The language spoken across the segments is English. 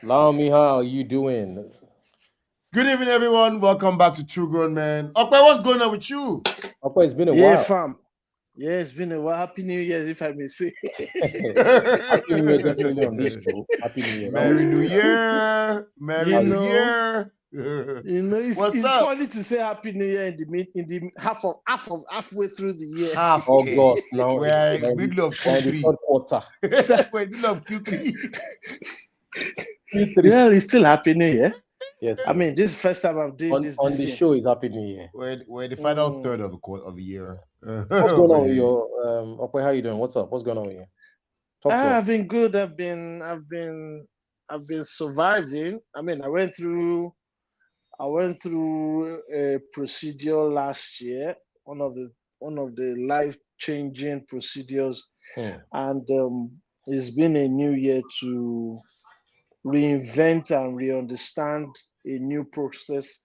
Laomi, how are you doing? Good evening, everyone. Welcome back to Two Grown Men. Okay, what's going on with you? Okay, it's been a Yeah, while. fam. Yeah, it's been a while. Happy New Year, if I may say. Happy New Year, definitely on this show. Happy New Year. That was Merry New Year. Merry you how New you know, Year. it's, What's it's up? funny to say Happy New Year in the halfway through the year. Halfway. August now. We're We're in the, middle of we're in the Q3. third quarter. So, We're in middle of Q3. Q3. well, it's still Happy New Year. Yes, I sir. mean, this is the first time I'm doing this On this the year. show is Happy New Year. We're the final Mm. third of the year. What's going But on with hey, your Okay, how you doing? What's up? What's going on with you? Talk to us. I've been good. I've been surviving. I mean, I went through a procedure last year, one of the life changing procedures, Hmm. and it's been a new year to reinvent and re-understand a new process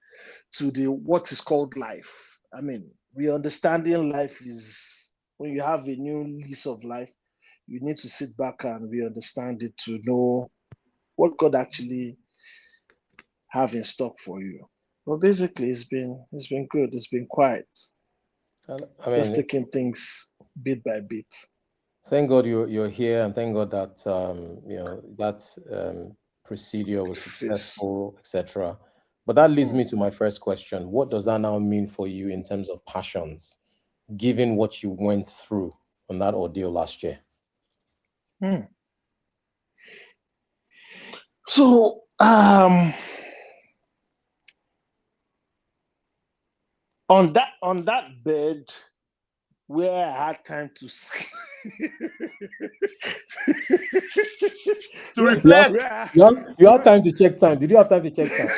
to the what is called life. I mean, re-understanding life is when you have a new lease of life, you need to sit back and re-understand it to know what God actually have in stock for you. But basically, it's been good. It's been quiet. I Just mean, taking things bit by bit. thank God you're here, and thank God that that procedure was Face. successful, etc. But that leads me Hmm. to my first question. What does that now mean for you in terms of passions, given what you went through on that ordeal last year? Hmm. So on that bed where I had time to sleep. to You have, reflect. where, you have where, time to check time. Did you have time to check time?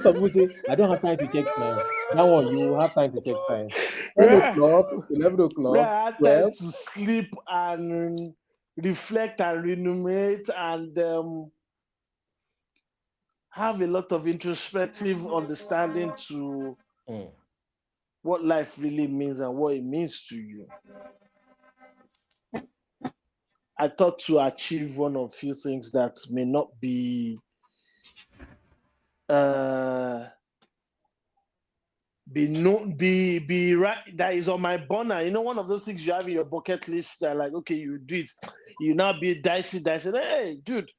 Some people say, I don't have time to check time. That one, you will have time to check time. 10 where, o'clock, 11 where o'clock, I had time 12. to sleep and reflect and remunerate and have a lot of introspective understanding to Mm. what life really means and what it means to you. I thought to achieve one of few things that may not uh be right that is on my burner. You know, one of those things you have in your bucket list that like, okay, you do it, you now be dicey. Hey, dude,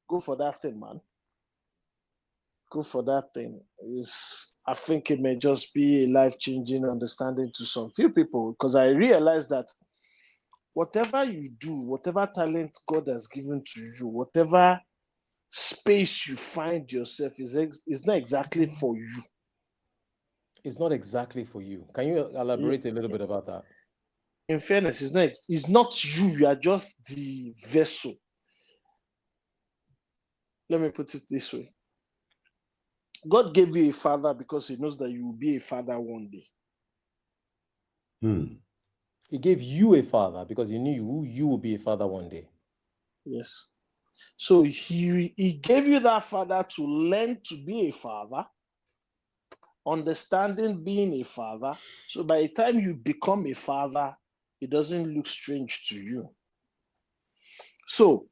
go for that thing, man. Go for that thing. Is I think it may just be a life-changing understanding to some few people because I realize that whatever you do, whatever talent God has given to you, whatever space you find yourself is not exactly for you. It's not exactly for you. Can you elaborate a little bit about that? In fairness, it's not you, you are just the vessel. Let me put it this way. God gave you a father because he knows that you will be a father one day. Hmm. He gave you a father because he knew you will be a father one day. Yes. So he gave you that father to learn to be a father, understanding being a father. So by the time you become a father, it doesn't look strange to you. So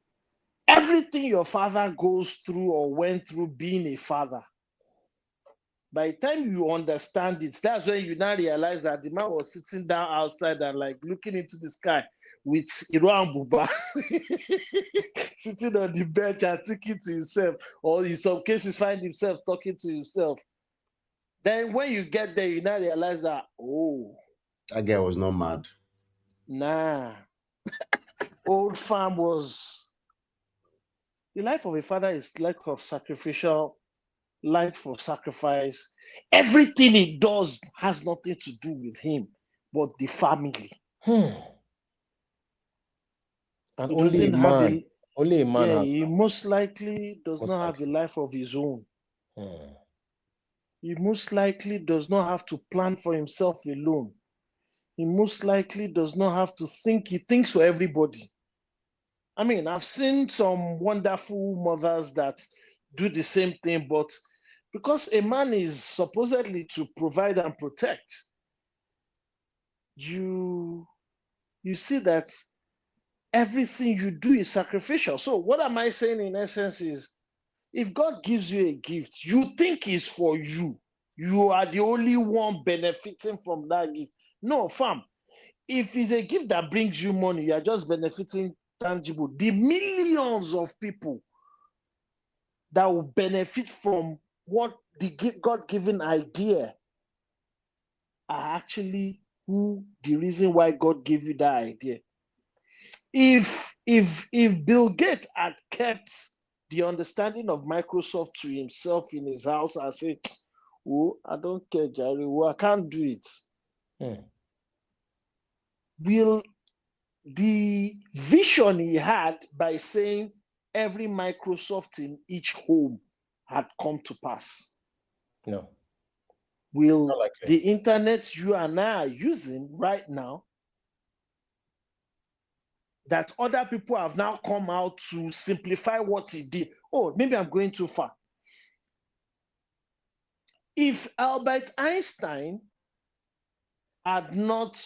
everything your father goes through or went through being a father, by the time you understand it, that's when you now realize that the man was sitting down outside and like looking into the sky with Iran Buba sitting on the bench and thinking to himself, or in some cases find himself talking to himself. Then when you get there, you now realize that, oh, That guy was not mad. nah, old farm was the life of a father is life of sacrificial, life of sacrifice. Everything he does has nothing to do with him, but the family. Hmm. And He doesn't have a only a man yeah, has he that, most likely does most not have a likely. life of his own. Hmm. He most likely does not have to plan for himself alone. He most likely does not have to think, he thinks for everybody. I mean, I've seen some wonderful mothers that do the same thing, but because a man is supposedly to provide and protect, you you see that everything you do is sacrificial. So what am I saying in essence is If God gives you a gift, you think it's for you. You are the only one benefiting from that gift. No, fam. If it's a gift that brings you money, you are just benefiting tangible. The millions of people that will benefit from what the God-given idea are actually the reason why God gave you that idea. If Bill Gates had kept the understanding of Microsoft to himself in his house and say, "Oh, I don't care, Jerry. Oh, I can't do it." Will the vision he had by saying every Microsoft in each home had come to pass? No. Will Not likely. the internet you and I are using right now, that other people have now come out to simplify what he did? Oh, maybe I'm going too far. If Albert Einstein had not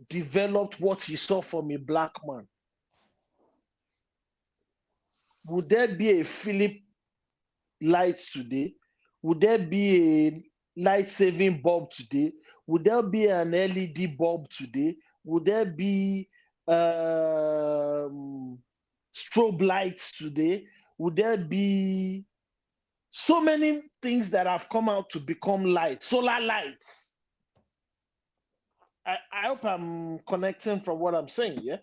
developed what he saw from a black man, would there be a Philip light today? Would there be a light-saving bulb today? Would there be an LED bulb today? Would there be strobe lights today? Would there be so many things that have come out to become light, solar lights? I hope I'm connecting from what I'm saying, yeah?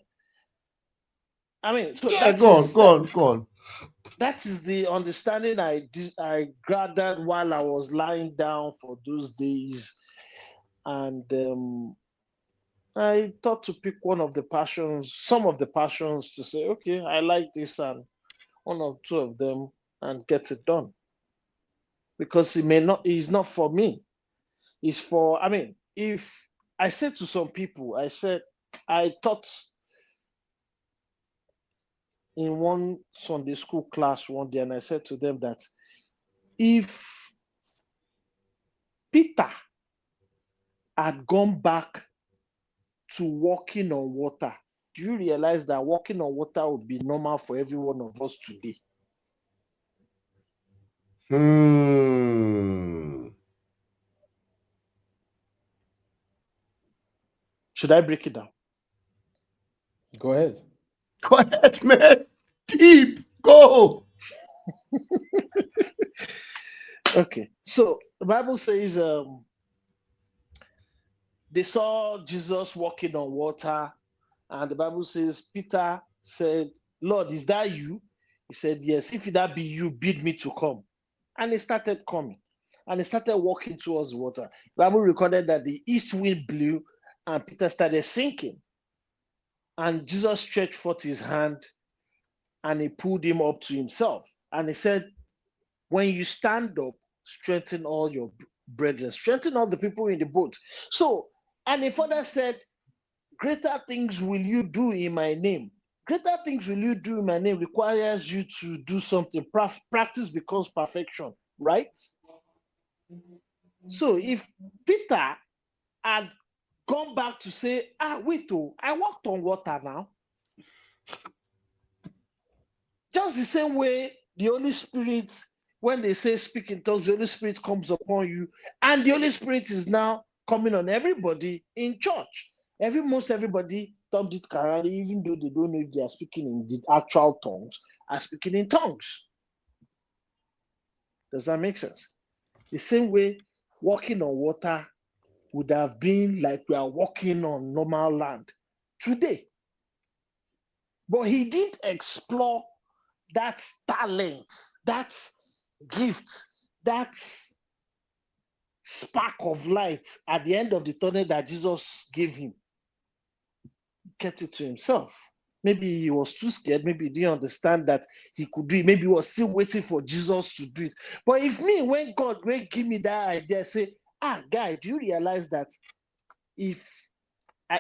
I mean, so Yeah, go on. That is the understanding I gathered while I was lying down for those days. And I thought to pick some of the passions to say, okay, I like this, and one or two of them, and get it done. Because it's not for me. It's for, I mean, if I said to some people, I taught in one Sunday school class one day, and I said to them that if Peter had gone back to walking on water, do you realize that walking on water would be normal for every one of us today? Should I break it down? Go ahead. Go ahead, man. Deep. Go. Okay. So the Bible says they saw Jesus walking on water, and the Bible says Peter said, "Lord, is that you?" He said, "Yes. If that be you, bid me to come." And he started coming, and he started walking towards the water. The Bible recorded that the east wind blew, and Peter started sinking. And Jesus stretched forth his hand, and he pulled him up to himself. And he said, "When you stand up, strengthen all your brethren, strengthen all the people in the boat." So, and he further said, "Greater things will you do in my name." Greater things will you do in my name requires you to do something. Practice becomes perfection, right? So if Peter had gone back to say, wait, I walked on water now. Just the same way the Holy Spirit, when they say speak in tongues, the Holy Spirit comes upon you, and the Holy Spirit is now coming on everybody in church. Most everybody dubbed it karate, even though they don't know if they are speaking in the actual tongues, are speaking in tongues. Does that make sense? The same way walking on water would have been like we are walking on normal land today. But he didn't explore that talent, that gift, that spark of light at the end of the tunnel that Jesus gave him. He kept it to himself. Maybe he was too scared. Maybe he didn't understand that he could do it. Maybe he was still waiting for Jesus to do it. But when God will give me that idea, say, guy, do you realize that if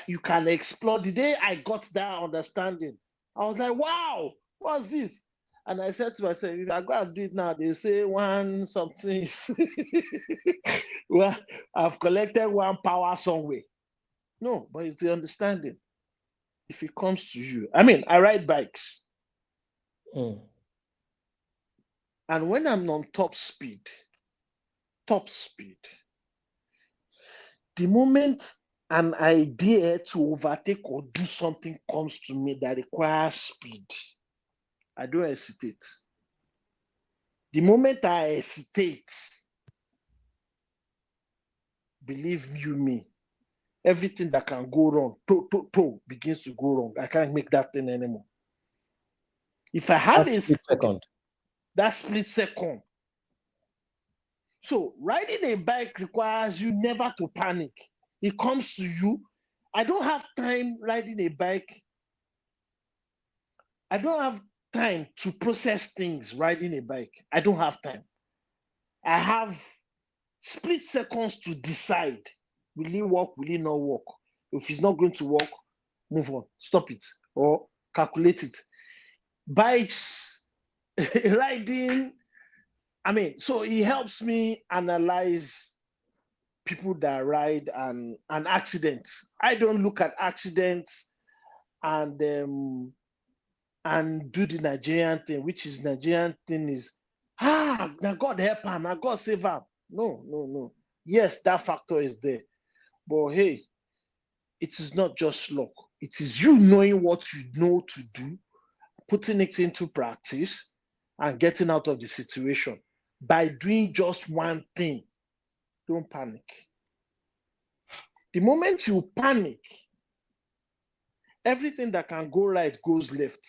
you can explore? The day I got that understanding, I was like, wow, what's this? And I said to myself, if I go and do it now, they say one something. Well, I've collected one power somewhere. No, but it's the understanding. If it comes to you, I mean, I ride bikes. And when I'm on top speed, the moment an idea to overtake or do something comes to me that requires speed, I don't hesitate. The moment I hesitate, believe you me, everything that can go wrong, begins to go wrong. I can't make that thing anymore. If I have That's split second. that split second. So riding a bike requires you never to panic. It comes to you. I don't have time riding a bike. I don't have time to process things riding a bike. I don't have time. I have split seconds to decide. Will it work? Will it not work? If it's not going to work, move on, stop it, or calculate it. Bikes, riding, so it helps me analyze people that ride and accidents. I don't look at accidents and do the Nigerian thing, which is Nigerian thing is, now God help her, now God save her. No. Yes, that factor is there. But hey, it is not just luck. It is you knowing what you know to do, putting it into practice, and getting out of the situation. By doing just one thing, don't panic. The moment you panic, everything that can go right goes left.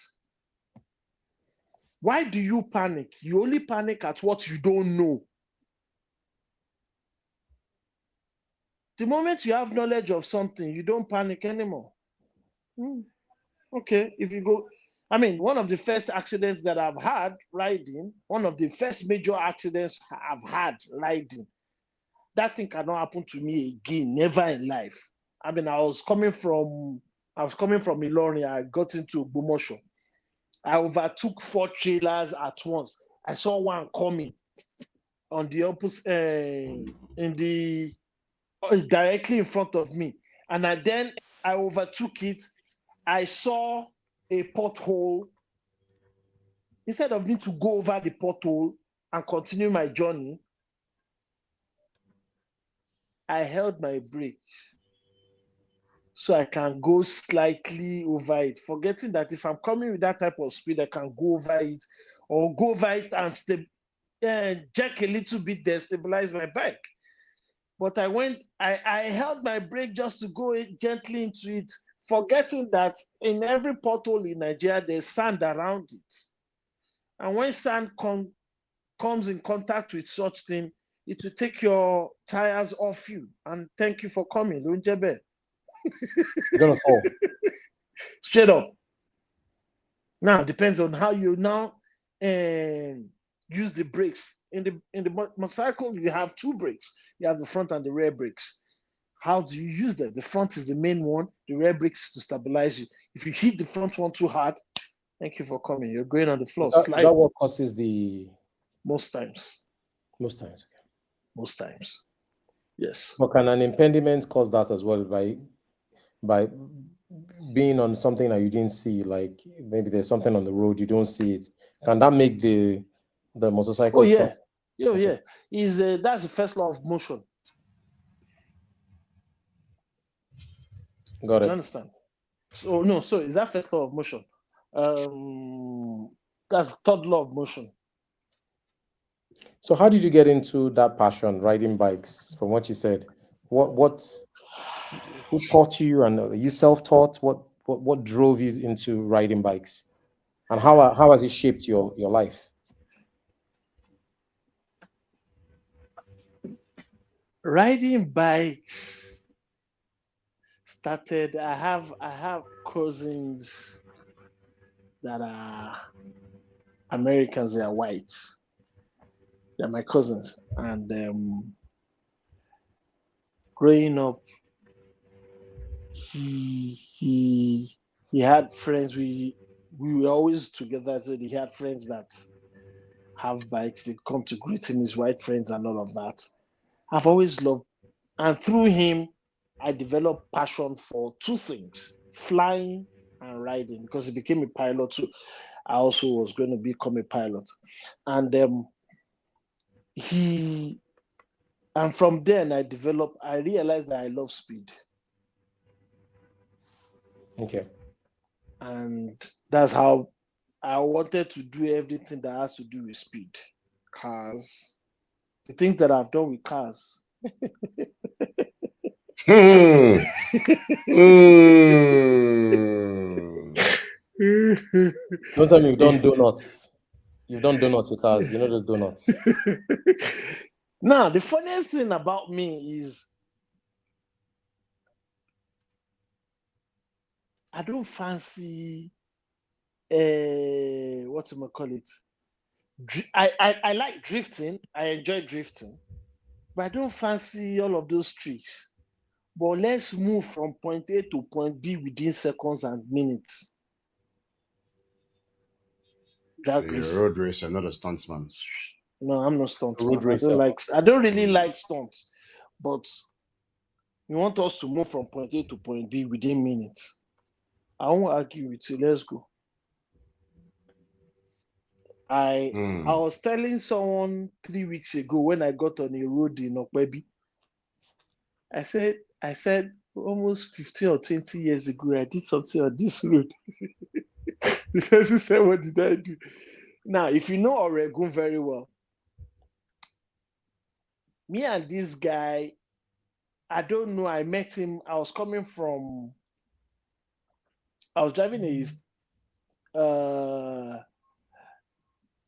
Why do you panic? You only panic at what you don't know. The moment you have knowledge of something, you don't panic anymore. Okay, if you go, one of the first accidents that I've had riding, one of the first major accidents I've had riding, that thing cannot happen to me again, never in life. I was coming from Ilorin, I got into Ogbomoso. I overtook 4 trailers at once. I saw one coming on the opposite, directly in front of me. And then I overtook it. I saw a pothole. Instead of me to go over the pothole and continue my journey, I held my brakes so I can go slightly over it, forgetting that if I'm coming with that type of speed, I can go over it or go over it and jerk a little bit there, stabilize my bike. But I held my brake just to go gently into it, forgetting that in every pothole in Nigeria, there's sand around it. And when sand comes in contact with such thing, it will take your tires off you. And thank you for coming, Lunjebe. You're gonna fall. Straight up. Now, it depends on how you now use the brakes. In the motorcycle, you have 2 brakes. You have the front and the rear brakes. How do you use them? The front is the main one. The rear brakes is to stabilize you. If you hit the front one too hard, thank you for coming. You're going on the floor. Is that what causes the? Most times. Most times. Okay. Most times. Yes. But can an impediment cause that as well by being on something that you didn't see? Like maybe there's something on the road you don't see it. Can that make the motorcycle? Oh yeah. Okay. Yeah. That's the first law of motion. Got it. Do you understand? So no, so is that first law of motion? That's third law of motion. So how did you get into that passion, riding bikes? From what you said, who taught you, and you self-taught? What drove you into riding bikes, and how has it shaped your life? Riding bikes started. I have cousins that are Americans. They are white. They're my cousins, and growing up, he had friends. We were always together, so he had friends that have bikes. They come to greet him, his white friends, and all of that. I've always loved, and through him, I developed passion for 2 things: flying and riding, because he became a pilot too. I also was going to become a pilot. And from then I realized that I love speed. Okay. And that's how I wanted to do everything that has to do with speed. Cars, the things that I've done with cars. Hmm. Don't tell me you've done donuts. You've done donuts with cars. You know those donuts. Now, the funniest thing about me is I don't fancy what you call it. I like drifting. I enjoy drifting, but I don't fancy all of those tricks. But let's move from point A to point B within seconds and minutes. So Drag you're a racing. road racer, not a stuntsman. No, I'm not stunt Road man. racer. I don't really like stunts, but you want us to move from point A to point B within minutes. I won't argue with you. Let's go. I was telling someone 3 weeks ago when I got on a road in Okwebi. I said almost 15 or 20 years ago, I did something on this road. The person said, what did I do? Now, if you know Oregon very well, me and this guy, I don't know, I met him. I was driving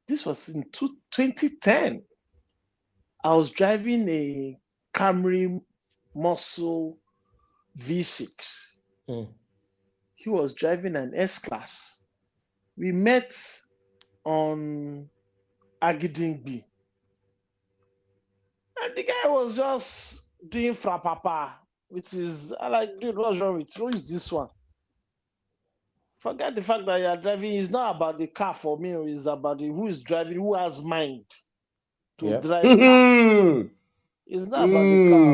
this was in 2010. I was driving a Camry Muscle V6. He was driving an S-Class. We met on Agidingbi. And the guy was just doing frapapa, which is, I like, dude, what's wrong with you? Who is this one? Forget the fact that you are driving. It's not about the car for me. It's about who is driving, who has mind to drive car. It's not about the car.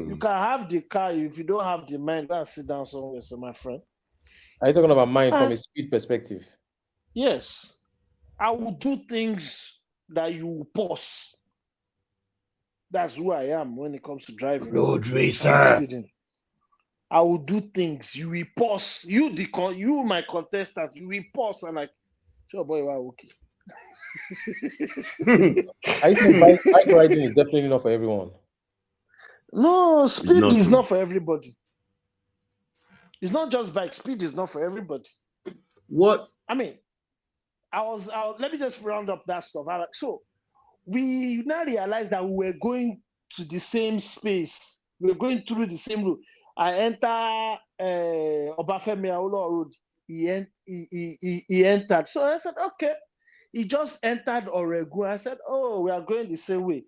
You can have the car if you don't have the mind. Go and sit down somewhere, so my friend. Are you talking about mind from a speed perspective? Yes. I will do things that you will pause. That's who I am when it comes to driving. Road racer. Speeding. I will do things. You will pause. You my contestant. You will pause and like, sure boy, wow, okay. I think bike riding is definitely not for everyone. No, speed is not for everybody. It's not just bike. Speed is not for everybody. What? I mean, let me just round up that stuff. So we now realized that we were going to the same space. We were going through the same road. I enter Obafemi Awolowo Road. He entered. So I said, okay. He just entered Oregon. I said, oh, we are going the same way. It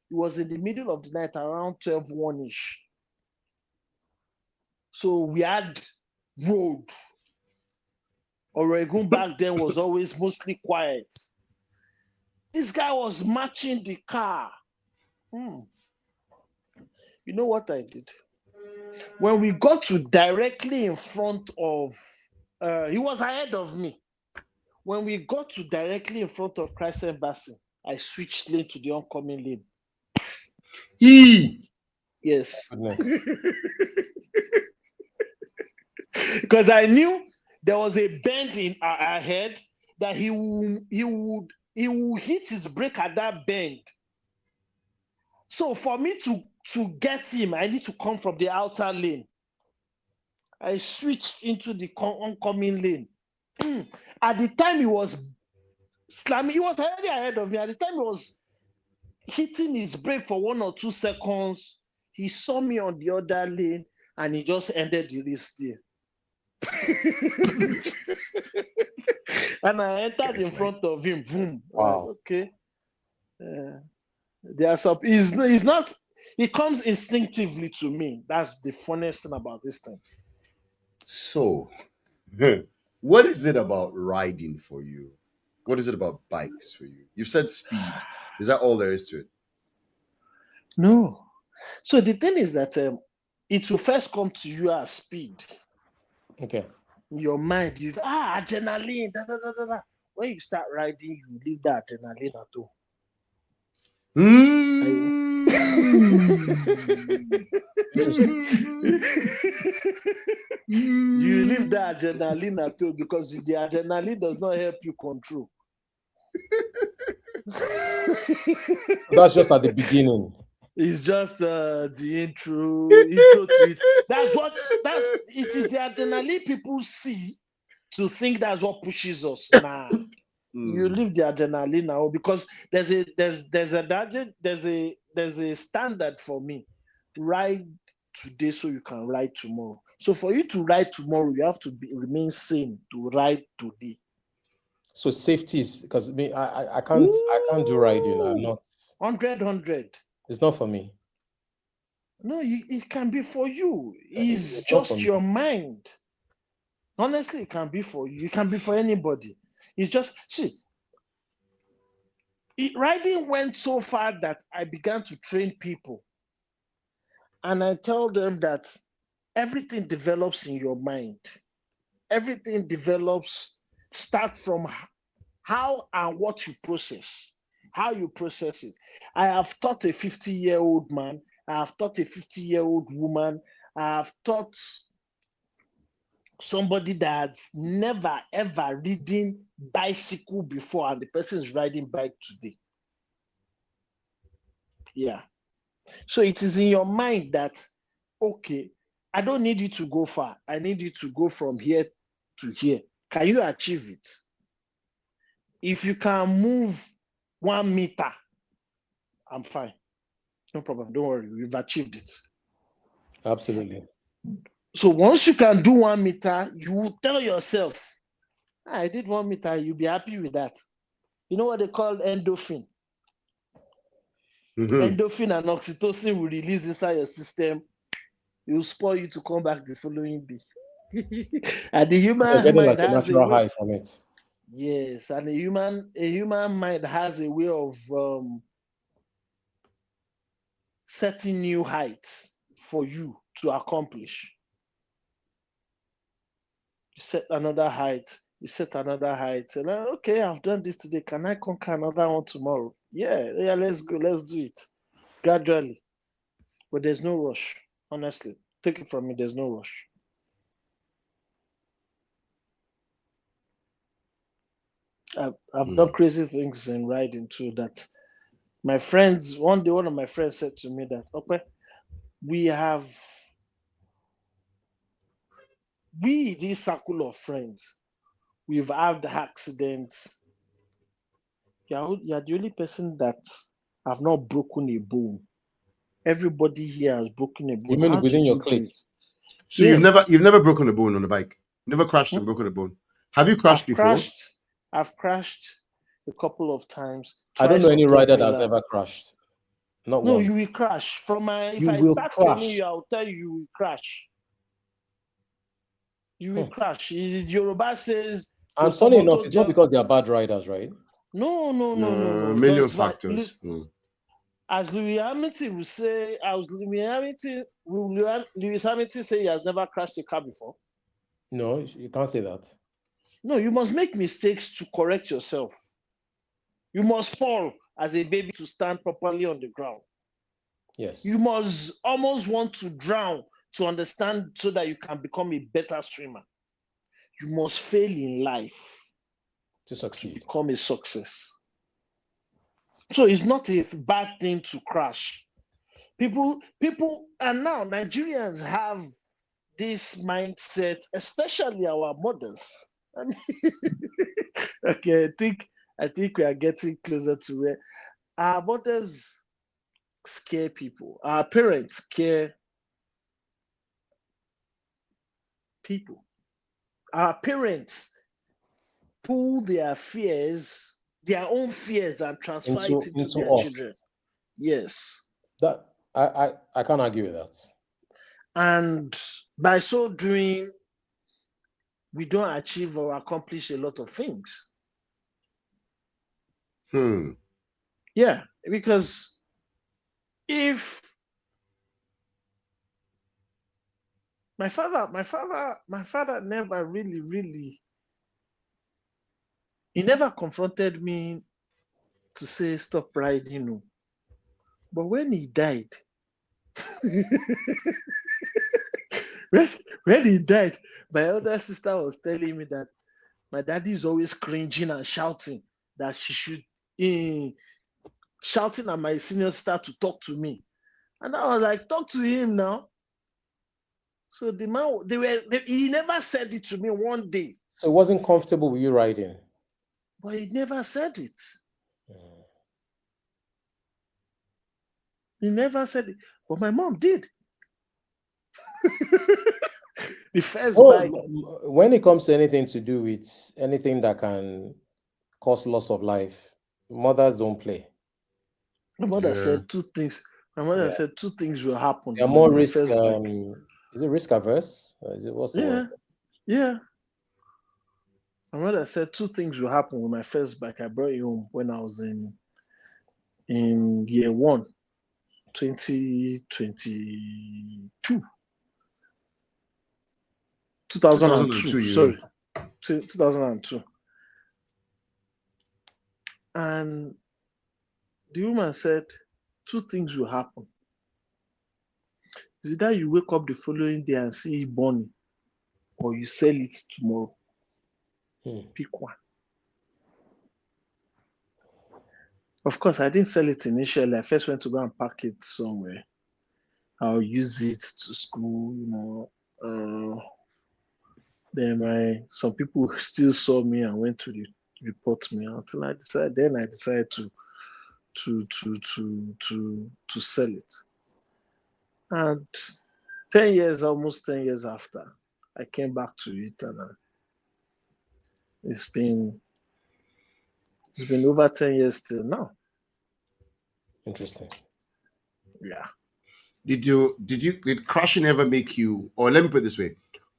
was in the middle of the night, around 12:01-ish. So we had road. Oregon back then was always mostly quiet. This guy was matching the car. You know what I did? When we got to directly in front of, he was ahead of me. When we got to directly in front of Christ Embassy, I switched lane to the oncoming lane. Yes. Because I knew there was a bend in ahead that he would hit his brake at that bend. So for me to get him, I need to come from the outer lane. I switched into the oncoming lane. At the time he was slamming, he was already ahead of me. At the time he was hitting his brake for 1 or 2 seconds. He saw me on the other lane and he just ended the race there. And I entered in front of him. Boom. Wow. Okay. There are some. He's not. It comes instinctively to me. That's the funniest thing about this thing. So, what is it about riding for you? What is it about bikes for you? You've said speed. Is that all there is to it? No. So the thing is that it will first come to you as speed. Okay. In your mind, adrenaline. when you start riding, you leave that adrenaline at home. Interesting. You leave the adrenaline at home because the adrenaline does not help you control. That's just at the beginning. It's just the intro to it. That's it is the adrenaline people see to think that's what pushes us. Nah, you leave the adrenaline now because there's a standard for me. Ride today so you can ride tomorrow. So for you to ride tomorrow, you have to remain sane to ride today. So safety is because me, I can't do riding. I'm not. 100. It's not for me. No, it can be for you. It's It's not for just me. your mind. Honestly, it can be for you. It can be for anybody. It's just see. Riding went so far that I began to train people, and I tell them that everything develops in your mind. Everything develops start from how and what you process, how you process it. I have taught a 50-year-old man. I have taught a 50-year-old woman. I have taught somebody that's never ever ridden bicycle before, and the person is riding bike today. Yeah. So it is in your mind that, okay, I don't need you to go far. I need you to go from here to here. Can you achieve it? If you can move 1 meter, I'm fine. No problem. Don't worry. We've achieved it. Absolutely. So once you can do 1 meter, you will tell yourself, I did 1 meter. You'll be happy with that. You know what they call endorphin? Endorphin and oxytocin will release inside your system. It will spoil you to come back the following day. And the So human getting mind like a has a natural way. high from it. Yes, and a human mind has a way of setting new heights for you to accomplish. You set another height. You set another height. And okay, I've done this today. Can I conquer another one tomorrow? Yeah. Let's go. Let's do it gradually. But there's no rush. Honestly, take it from me. There's no rush. I've done crazy things in riding too. That my friends one day, one of my friends said to me that, okay, we have this circle of friends. We've had accidents. You're the only person that have not broken a bone. Everybody here has broken a You bone. mean How within did your you do clique? it? So Yes. you've never broken a bone on a bike? Never crashed and Hmm? broken a bone? Have you crashed I've before? crashed. I've crashed a couple of times. I don't know Twice on any top rider that's wheeler. ever crashed. Not No, one. you will crash. If You I will start training crash. you, I'll tell you you will crash. You will Hmm. crash. Yoruba says, And funny enough, "Kosomoto it's not je." because they are bad riders, right? No. Million Just factors. as Louis Hamilton will say, Lewis Hamilton say he has never crashed a car before. No, you can't say that. No, you must make mistakes to correct yourself. You must fall as a baby to stand properly on the ground. Yes. You must almost want to drown to understand so that you can become a better swimmer. You must fail in life To to succeed. become a success. So it's not a bad thing to crash. People, and now Nigerians have this mindset, especially our mothers. I mean, okay, I think we are getting closer to where our mothers scare people. Our parents scare people. Our parents pull their own fears, and transfer it into Into their us. children. Yes. That I can't argue with that. And by so doing, we don't achieve or accomplish a lot of things. Yeah, because if my father never really He never confronted me to say stop riding. No. But when he died, when, when he died, my elder sister was telling me that my daddy is always cringing and shouting that she should, shouting at my senior sister to talk to me. And I was like, talk to him now. So the man, he never said it to me one day, So it wasn't comfortable with you riding. but he never said it. He never said it, but my mom did. The first bike. When it comes to anything to do with anything that can cause loss of life, mothers don't play. My mother said two things. My mother Yeah. said two things will happen. They're more my risk. first bike. Is it risk averse? Is it what's the word? Yeah. My mother said two things will happen with my first bike. I brought it home when I was in year 1, 2022. 2002. Sorry. 2002. And the woman said two things will happen. Is either you wake up the following day and see it burning, or you sell it tomorrow. Pick one. Of course, I didn't sell it initially. I first went to go and pack it somewhere. I'll use it to school, Then some people still saw me and went to report me until I decided. Then I decided to sell it. And almost 10 years after, I came back to it, and it's been over 10 years till now. Interesting. Yeah. Did crashing ever make you, or let me put it this way,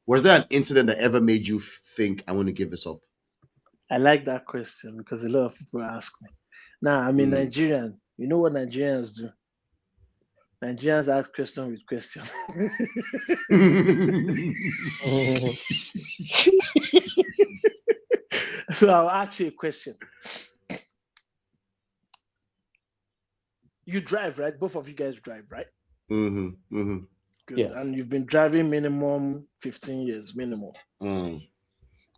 was there an incident that ever made you think I want to give this up? I like that question because a lot of people ask me. Now, I'm a Nigerian. You know what Nigerians do? Nigerians ask question with question. So I'll ask you a question. You drive, right? Both of you guys drive, right? Good. Yes. And you've been driving minimum 15 years, minimum.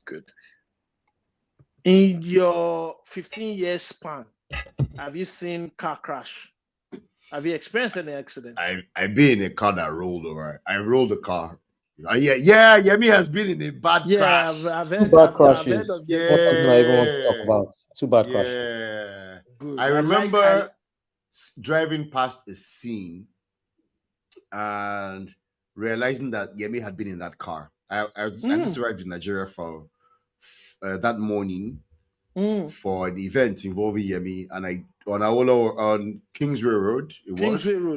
Good. In your 15-year span, have you seen car crash? Have you experienced any accident? I've been in a car that rolled over. I rolled the car. Yeah. Yemi has been in a bad crash. I've Two heard bad crashes. I've heard of Not something I even want to talk about. Two bad crashes. Yeah. Good. I remember driving past a scene and realizing that Yemi had been in that car. I just arrived in Nigeria for that morning for an event involving Yemi, and on Kingsway Road. There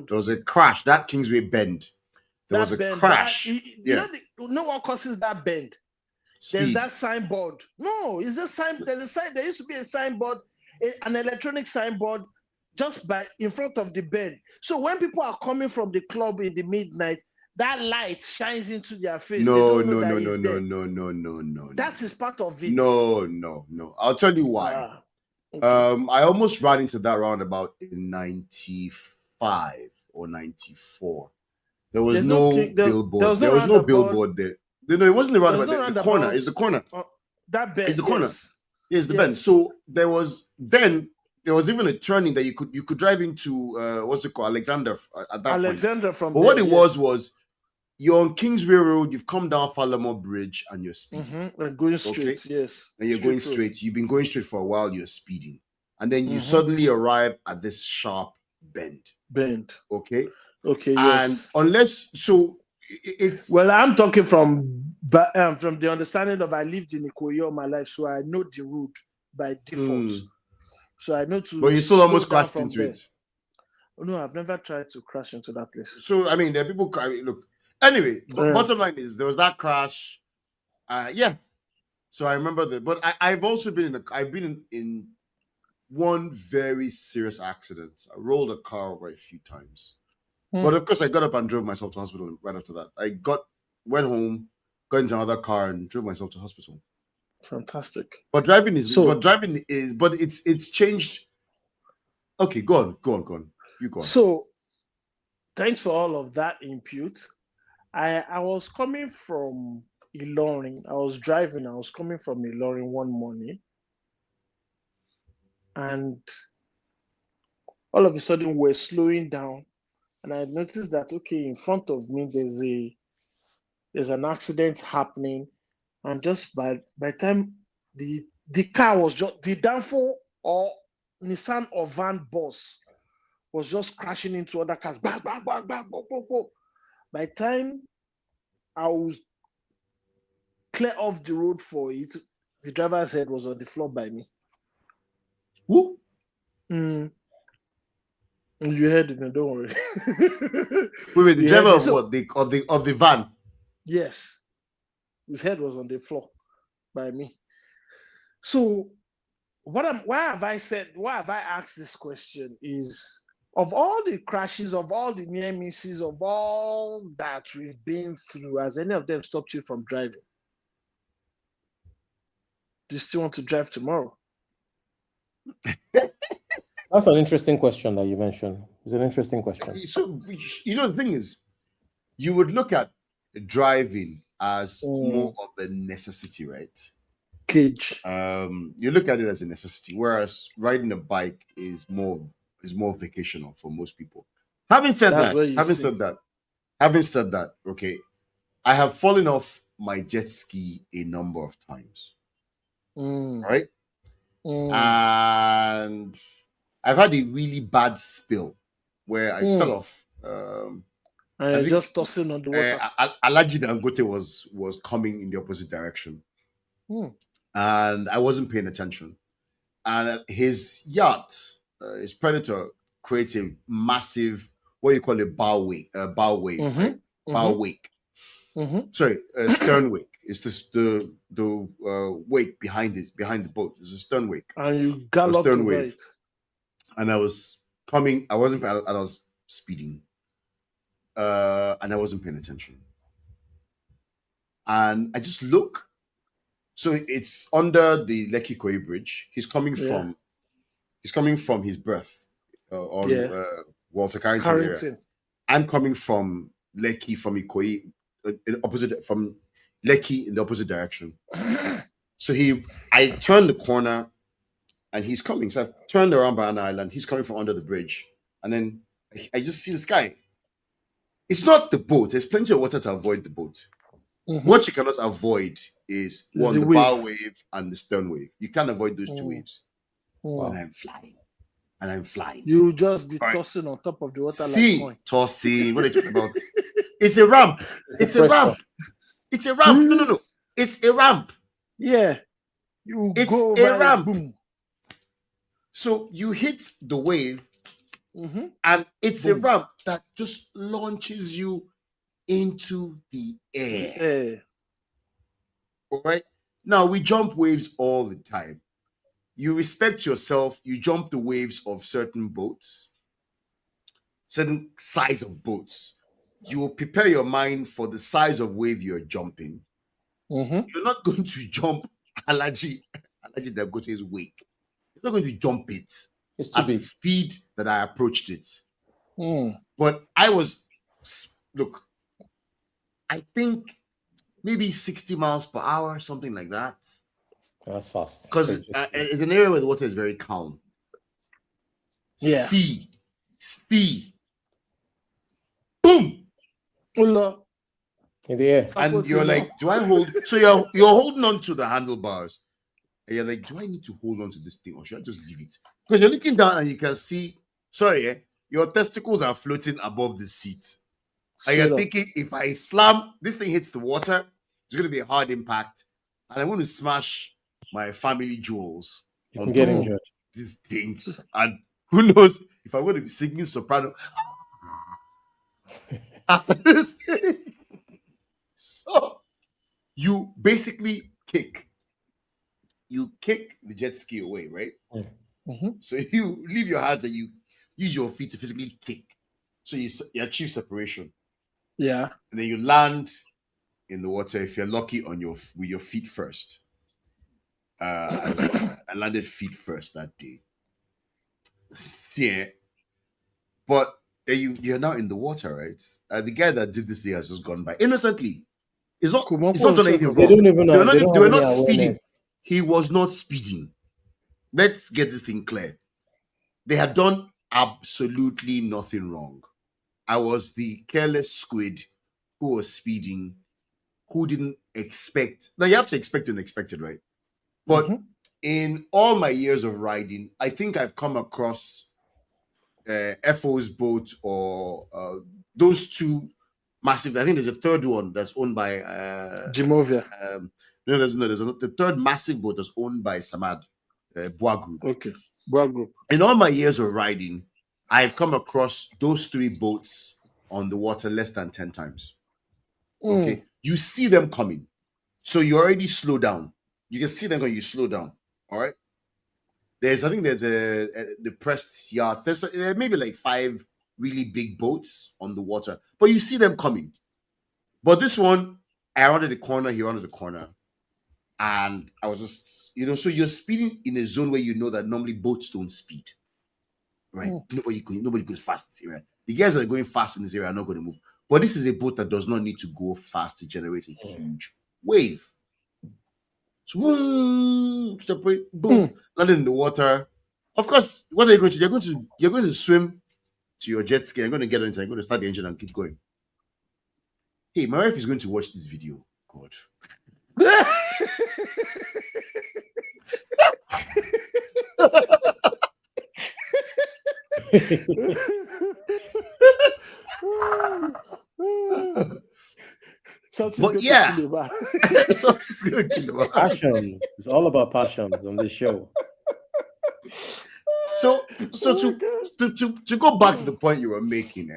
was a crash. That Kingsway bend. There was a crash. You know what causes that bend? Speed. There's that signboard. No, it's the sign. There's a sign. There used to be a signboard, an electronic signboard, just in front of the bend. So when people are coming from the club in the midnight, that light shines into their face. No. That is part of it. No. I'll tell you why. Okay. I almost ran into that roundabout in 95 or 94. There was no billboard. There was no billboard there. No, it wasn't the roundabout. The corner is the corner. That bend. It's the corner. Yes, the bend. So there was even a turning that you could drive into what's it called, Alexander at that Alexander point. From but what it was you're on Kingsway Road, you've come down Falmouth Bridge and you're speeding. And going straight, yes. And you're going straight. You've been going straight for a while, you're speeding. And then you suddenly arrive at this sharp bend. Okay? Okay, yes. And unless, so it's... Well, I'm talking from the understanding of I lived in Ikoyi all my life, so I know the route by default. So I know to... But you still almost crashed into it. No, I've never tried to crash into that place. So, I mean, there are people... Look, anyway, bottom line is, there was that crash. So I remember that. But I've also been in one very serious accident. I rolled a car over a few times. But of course, I got up and drove myself to hospital right after that. I went home, got into another car and drove myself to hospital. Fantastic. But driving but it's changed. Okay, go on. You go on. So thanks for all of that input. I was coming from Ilorin. I was driving. I was coming from Ilorin one morning, and all of a sudden we're slowing down, and I noticed that okay, in front of me there's an accident happening, and just by the time the car was just the downfall or Nissan or van bus was just crashing into other cars. Bang, bang, bang, bang, bang, bang, bang. By the time I was clear off the road for it, the driver's head was on the floor by me. Who? Mm. You heard it, no, don't worry. Wait, the You driver heard it. of So, what? Of the van. yes, his head was on the floor by me. So why have I asked this question is of all the crashes, of all the near misses, of all that we've been through, has any of them stopped you from driving? Do you still want to drive tomorrow? That's an interesting question that you mentioned. It's an interesting question. So the thing is, you would look at driving as more of a necessity, right? Cage. You look at it as a necessity, whereas riding a bike is more vacational for most people. Having said that, okay, I have fallen off my jet ski a number of times. Right? And I've had a really bad spill where I fell off. I think, just tossing on the water. Alaji Dangote was coming in the opposite direction. And I wasn't paying attention. And his yacht, his Predator, creates a massive, what you call a bow wave, right? Bow wake. Sorry, stern wake. It's the wake behind the boat. It's a stern wake. And you galloped over it. And I was coming. I was speeding, and I wasn't paying attention. And I just look. So it's under the Lekki Koi Bridge. He's coming from his berth on Walter Carrington area. I'm coming from Lekki, from Ikoyi, opposite from Lekki in the opposite direction. So I turned the corner, and he's coming. So I've turned around by an island. He's coming from under the bridge, and then I just see the sky. It's not the boat. There's plenty of water to avoid the boat. What you cannot avoid is the bow wave and the stern wave. You can't avoid those two waves. And I'm flying. You'll just be tossing on top of the water tossing. What are you talking about? It's a ramp. It's a ramp. It's a ramp. No. It's a ramp. Yeah. It's a ramp. Boom. So you hit the wave, and it's a ramp that just launches you into the air. All right. Now we jump waves all the time. You respect yourself. You jump the waves of certain boats, certain size of boats. You will prepare your mind for the size of wave you're jumping. You're not going to jump Alaji Dagote's wake. You're not going to jump it at the speed that I approached it. But I think maybe 60 miles per hour, something like that. That's fast. Because it's an area where the water is very calm. Yeah. Sea. Boom. Ula. In the air. And you're like, do I hold? So you're holding on to the handlebars. And you're like, do I need to hold on to this thing, or should I just leave it? Because you're looking down and you can see, your testicles are floating above the seat. And you're thinking, if I slam, this thing hits the water, it's going to be a hard impact. And I'm going to smash my family jewels on top of this thing. And who knows if I'm going to be singing soprano after this thing. So you basically kick. You kick the jet ski away, right? So you leave your hands and you use your feet to physically kick. So you achieve separation. Yeah. And then you land in the water, if you're lucky, with your feet first. I was lucky. I landed feet first that day. Yeah. But you're now in the water, right? The guy that did this thing has just gone by innocently. He's not done anything They wrong. don't even They were know. They not don't they have were any not speeding. awareness. He was not speeding. Let's get this thing clear. They had done absolutely nothing wrong. I was the careless squid who was speeding, who didn't expect. Now you have to expect the unexpected, right? But in all my years of riding, I think I've come across FO's boat or those two massive. I think there's a third one that's owned by Jimovia. no, there's the third massive boat that's owned by Samad Bois Group. Okay, Bois Group. In all my years of riding, I've come across those three boats on the water less than 10 times. Okay, you see them coming, so you already slow down. You can see them when you slow down. All right. I think there's a depressed yachts. There's maybe like 5 really big boats on the water, but you see them coming. But this one, I rounded the corner, he rounded the corner, and I was just, so you're speeding in a zone where you know that normally boats don't speed, right? Nobody goes fast in this area. The guys that are going fast in this area are not going to move. But this is a boat that does not need to go fast to generate a huge wave. So boom, separate, boom, landed in the water. Of course, what are you going to do? You're going to swim to your jet ski. I'm going to get on it. I'm going to start the engine and keep going. Hey, my wife is going to watch this video. God. But yeah, passions. It's all about passions on this show. So to go back to the point you were making,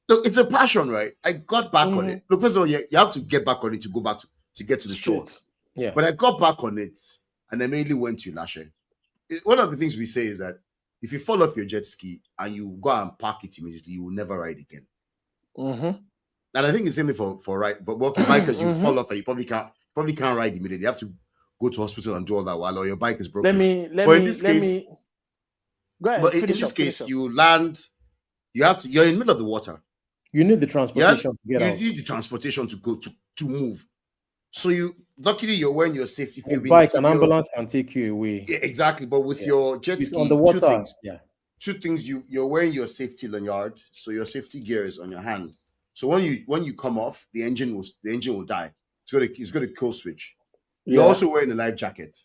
look, it's a passion, right? I got back on it. Look, first of all, you have to get back on it to go back to get to the shore. Yeah. But I got back on it and I immediately went to Lashe. One of the things we say is that if you fall off your jet ski and you go and park it immediately, you will never ride again. And I think it's the same thing for walking bikers. You fall off and you probably can't ride immediately. You have to go to hospital and do all that while or your bike is broken. In this case, you land. You're in the middle of the water. You need the transportation to get out. You need the transportation to go to move. So luckily you're wearing your safety. A bike, an ambulance can take you away. Yeah, exactly. But with your jet ski, on the water, two things. You're wearing your safety lanyard, so your safety gear is on your hand. So when you come off, the engine will die. It's got a kill switch. You're also wearing a life jacket.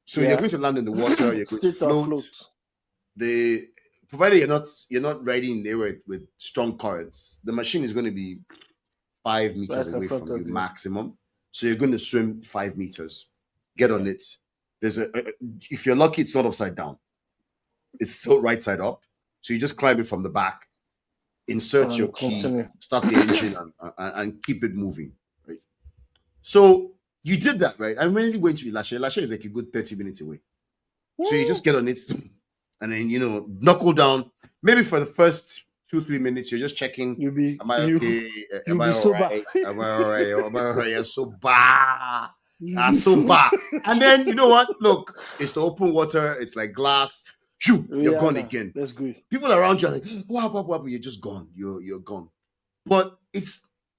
So you're going to land in the water, you're going to float. Provided you're not riding in the area with strong currents, the machine is going to be 5 meters away from you maximum. So you're going to swim 5 meters. Get on it. If you're lucky, it's not upside down. It's still right side up. So you just climb it from the back, insert your key, start the engine, and keep it moving. Right. So you did that, right? I immediately went to Lashe. Lashe is like a good 30 minutes away. So you just get on it and then, knuckle down. Maybe for the first 2-3 minutes, you're just checking. Am I okay? Am I all right? Am I all right? Am I all right? So bad. So bad. And then, you know what? Look, it's the open water. It's like glass. Shoo, you're gone again. That's good. People around you are like, wow, you're just gone. You're gone. But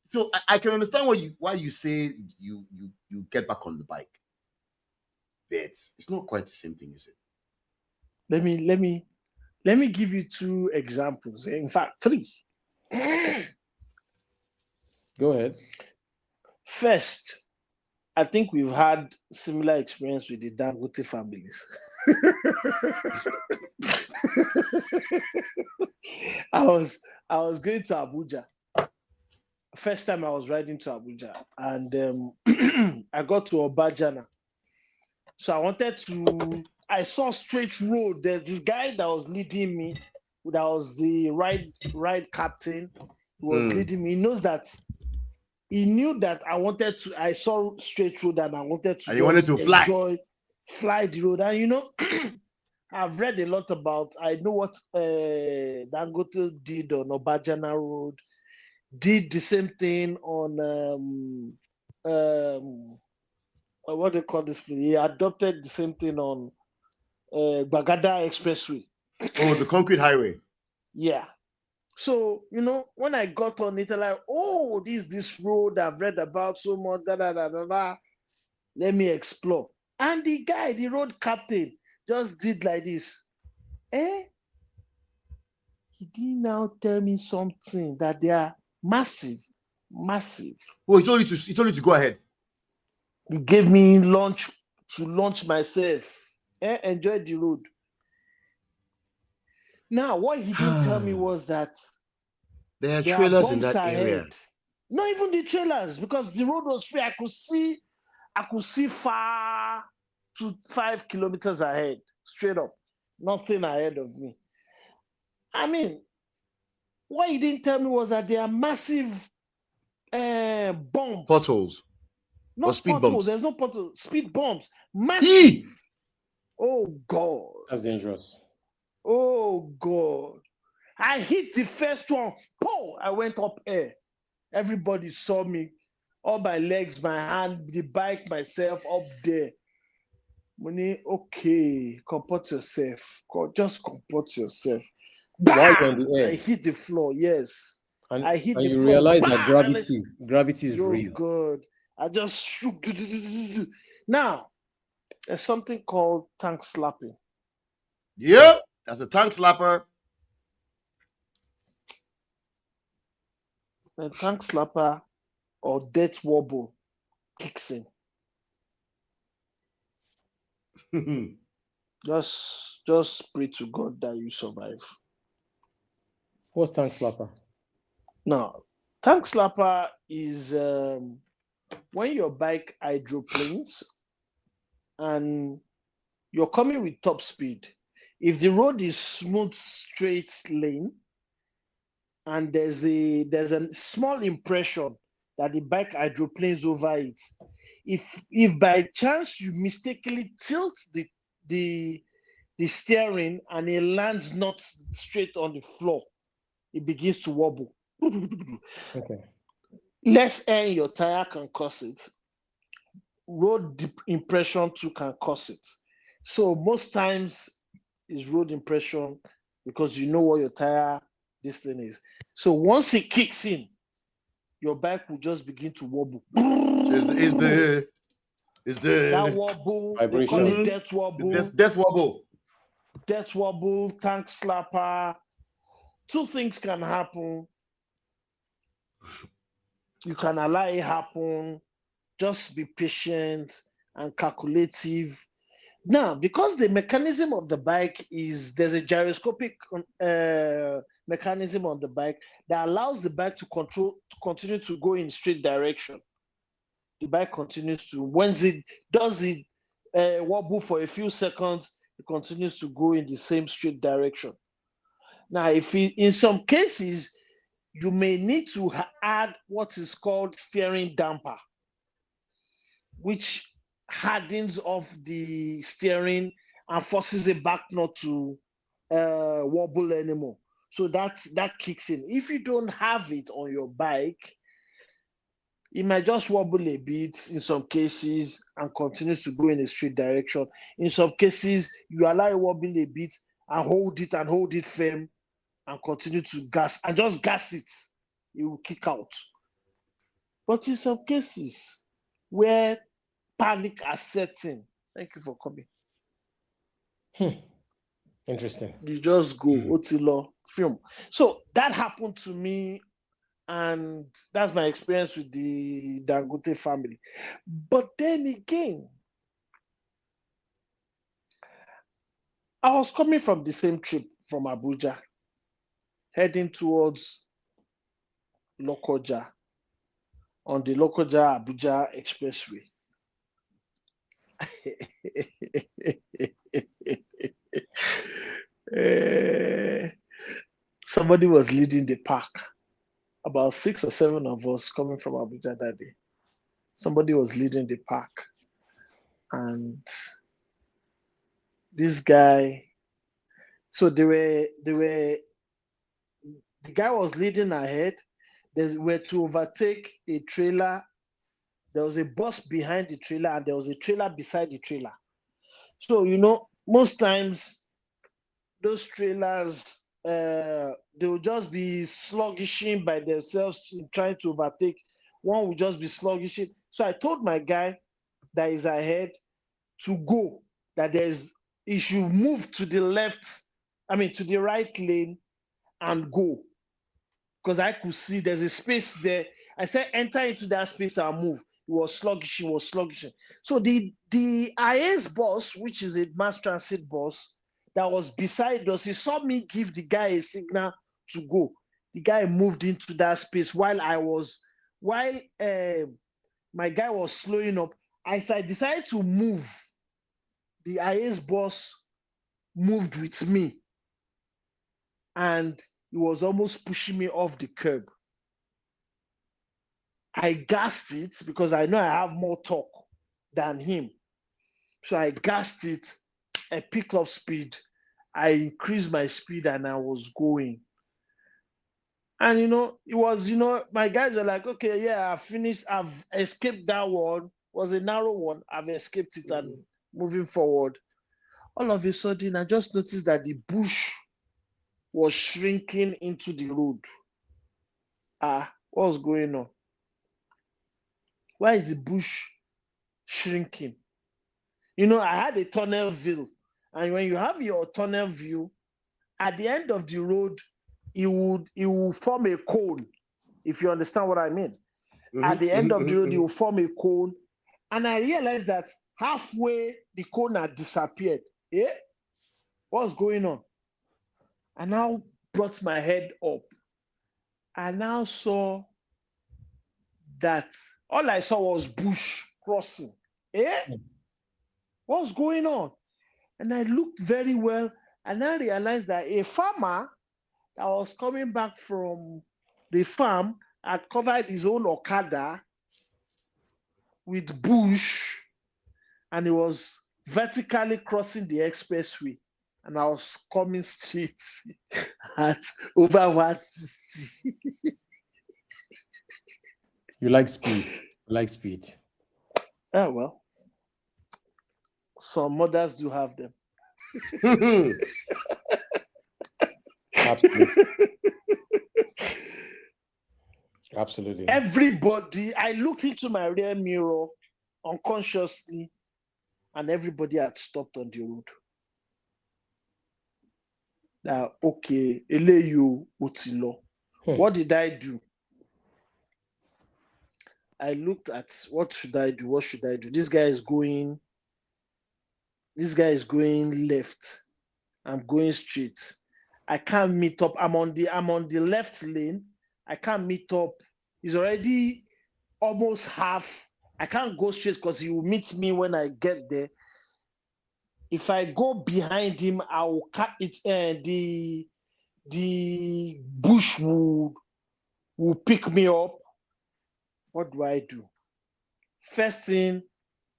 so I can understand why you say you get back on the bike. But it's not quite the same thing, is it? Let me give you 2 examples. In fact, 3. Go ahead. First, I think we've had similar experience with the Dangote families. I was going to Abuja. First time I was riding to Abuja, and I got to Obajana. So I saw straight road. There's this guy that was leading me, that was the ride captain, who was leading me. He knew that I saw straight road and I wanted to, and you wanted to fly the road. And I've read a lot about, I know what Dangote did on Obajana Road, did the same thing on what they call this place? He adopted the same thing on Bagada Expressway. Oh, the concrete highway. Yeah. So, when I got on it, I'm like, oh, this road I've read about so much, da da da da da. Let me explore. And the guy, the road captain, just did like this. Eh? He did now tell me something that they are massive, massive. Oh, he told you to go ahead. He gave me lunch to launch myself. Enjoy the road. Now, what he didn't tell me was that There are there are trailers in bumps that area. ahead. Not even the trailers, because the road was free. I could see far to 5 kilometers ahead, straight up. Nothing ahead of me. I mean, what he didn't tell me was that there are massive bumps. Potholes. Not Or speed potholes. bumps. There's no potholes. Speed bumps. Massive. He! Oh God. That's dangerous. Oh God. I hit the first one. Pow! I went up air. Everybody saw me. All my legs, my hand, the bike, myself up there. Money, okay, comport yourself. Just comport yourself. While you're in Bah! the I air, hit the floor. Yes. and I hit and the you floor. realize that Bah! gravity is Oh real. God. I just shook. Now, there's something called tank slapping. Yep. That's a tongue slapper. A tank slapper or death wobble kicks in. Just pray to God that you survive. What's tank slapper? Now, tank slapper is when your bike hydroplanes and you're coming with top speed. If the road is smooth, straight lane, and there's a small impression that the bike hydroplanes over it, if by chance you mistakenly tilt the steering and it lands not straight on the floor, it begins to wobble. Okay. Less air in your tire can cause it. Road impression too can cause it. So most times is road impression because you know what your tire this thing is. So once it kicks in, your bike will just begin to wobble. So is That the wobble, they call Vibration. it death wobble, death wobble. tank slapper. Two things can happen. You can allow it happen. Just be patient and calculative. Now, because the mechanism of the bike is there's a gyroscopic mechanism on the bike that allows the bike to continue to go in straight direction. The bike continues to, once it does it wobble for a few seconds, it continues to go in the same straight direction. Now, in some cases, you may need to add what is called steering damper, which hardens off the steering and forces it back not to wobble anymore. So that kicks in. If you don't have it on your bike, it might just wobble a bit in some cases and continues to go in a straight direction. In some cases, you allow it wobble a bit and hold it firm and continue to gas and just gas it. It will kick out. But in some cases where panic are setting, thank you for coming. Interesting. You just go Otilo film. So that happened to me, and that's my experience with the Dangote family. But then again, I was coming from the same trip from Abuja, heading towards Lokoja on the Lokoja Abuja Expressway. Somebody was leading the pack. About 6 or 7 of us coming from Abuja that day. Somebody was leading the pack, and this guy. So the guy was leading ahead. They were to overtake a trailer There was a bus behind the trailer and there was a trailer beside the trailer. So, most times those trailers, they will just be sluggishing by themselves, trying to overtake. One will just be sluggishing. So I told my guy that is ahead to go, that he should move to the to the right lane and go. Because I could see there's a space there. I said, enter into that space and move. It was sluggish. So the IA's bus, which is a mass transit bus, that was beside us, he saw me give the guy a signal to go. The guy moved into that space while my guy was slowing up. As I decided to move, the IA's bus moved with me, and he was almost pushing me off the curb. I gassed it because I know I have more torque than him. So I gassed it. I picked up speed. I increased my speed and I was going. And it was, my guys were like, okay, yeah, I've finished. I've escaped that one. It was a narrow one. I've escaped it and moving forward. All of a sudden, I just noticed that the bush was shrinking into the road. What's going on? Why is the bush shrinking? I had a tunnel view, and when you have your tunnel view, at the end of the road, it will form a cone, if you understand what I mean. At the end of the road, it will form a cone, and I realized that halfway the cone had disappeared. What's going on? I now brought my head up. I now saw that all I saw was bush crossing. What's going on? And I looked very well, and I realized that a farmer that was coming back from the farm had covered his own Okada with bush, and he was vertically crossing the expressway. And I was coming straight at over 160. You like speed. Oh, well. Some mothers do have them. Absolutely. Everybody, I looked into my rear mirror unconsciously, and everybody had stopped on the road. Now, okay, Eleyo Otilo. What did I do? I looked at what should I do? This guy is going left. I'm going straight. I can't meet up. I'm on the left lane. I can't meet up. He's already almost half. I can't go straight because he will meet me when I get there. If I go behind him, I will cut it. The bush will pick me up. What do I do? First thing,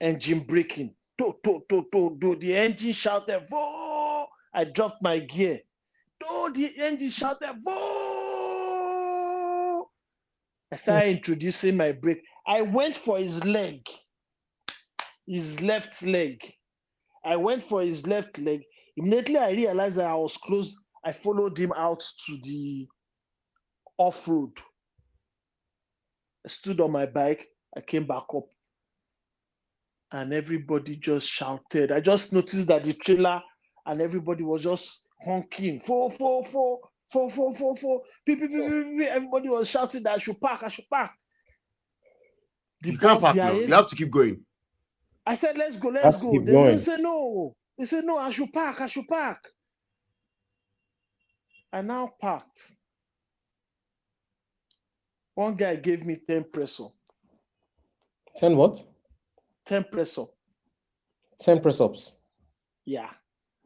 engine braking. Do. The engine shouted, "Whoa!" I dropped my gear. The engine shouted, "Whoa!" I started introducing my brake. I went for his leg, his left leg. I went for his left leg. Immediately I realized that I was close. I followed him out to the off-road. I stood on my bike. I came back up. And everybody just shouted. I just noticed that the trailer and everybody was just honking. 4. Beep. Everybody was shouting that I should park. You can't park now. You have to keep going. I said, let's go. They said no. They said no, I should park. I now parked. One guy gave me 10 press up. 10 what? 10 press up. 10 press ups. Yeah.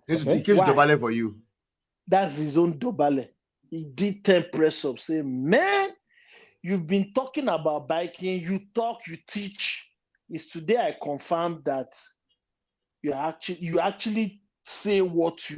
He came to Dobale for you. That's his own Dobale. He did 10 press ups. Say, man, you've been talking about biking. You talk, you teach. It's today I confirmed that you actually say what